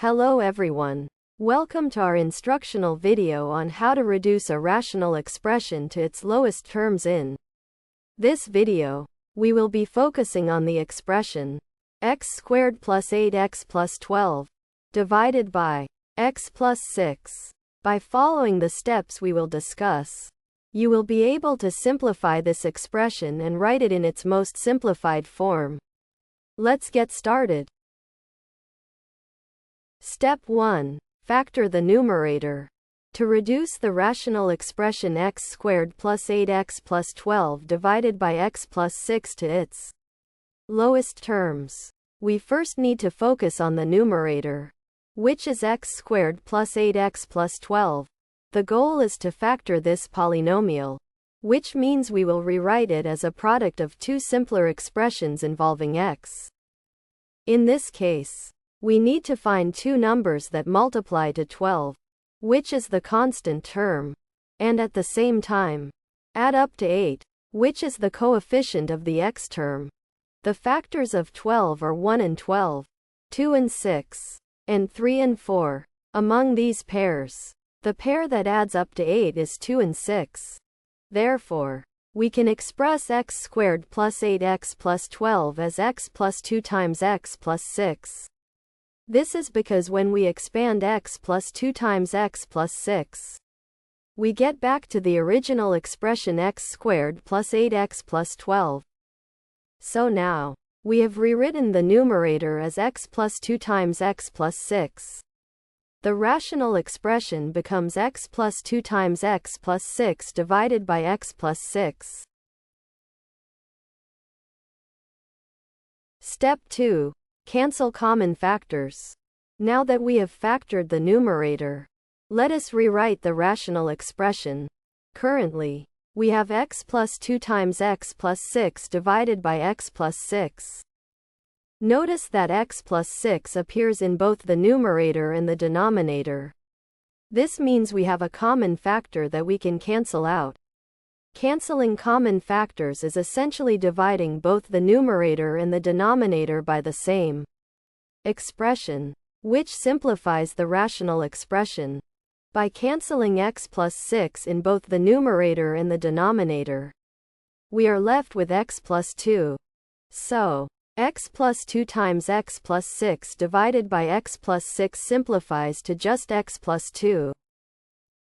Hello everyone. Welcome to our instructional video on how to reduce a rational expression to its lowest terms in this video. We will be focusing on the expression x squared plus 8x plus 12 divided by x plus 6. By following the steps we will discuss, you will be able to simplify this expression and write it in its most simplified form. Let's get started. Step 1. Factor the numerator. To reduce the rational expression x squared plus 8x plus 12 divided by x plus 6 to its lowest terms, we first need to focus on the numerator, which is x squared plus 8x plus 12. The goal is to factor this polynomial, which means we will rewrite it as a product of two simpler expressions involving x. In this case, we need to find two numbers that multiply to 12, which is the constant term, and at the same time, add up to 8, which is the coefficient of the x term. The factors of 12 are 1 and 12, 2 and 6, and 3 and 4. Among these pairs, the pair that adds up to 8 is 2 and 6. Therefore, we can express x squared plus 8x plus 12 as x plus 2 times x plus 6. This is because when we expand x plus 2 times x plus 6, we get back to the original expression x squared plus 8x plus 12. So now, we have rewritten the numerator as x plus 2 times x plus 6. The rational expression becomes x plus 2 times x plus 6 divided by x plus 6. Step 2. Cancel common factors. Now that we have factored the numerator, let us rewrite the rational expression. Currently, we have x plus 2 times x plus 6 divided by x plus 6. Notice that x plus 6 appears in both the numerator and the denominator. This means we have a common factor that we can cancel out. Canceling common factors is essentially dividing both the numerator and the denominator by the same expression, which simplifies the rational expression. By canceling x plus 6 in both the numerator and the denominator, we are left with x plus 2. So, x plus 2 times x plus 6 divided by x plus 6 simplifies to just x plus 2.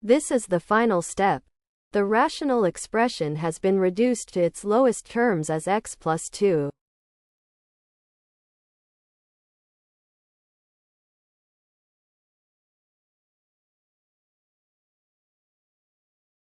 This is the final step. The rational expression has been reduced to its lowest terms as x plus 2.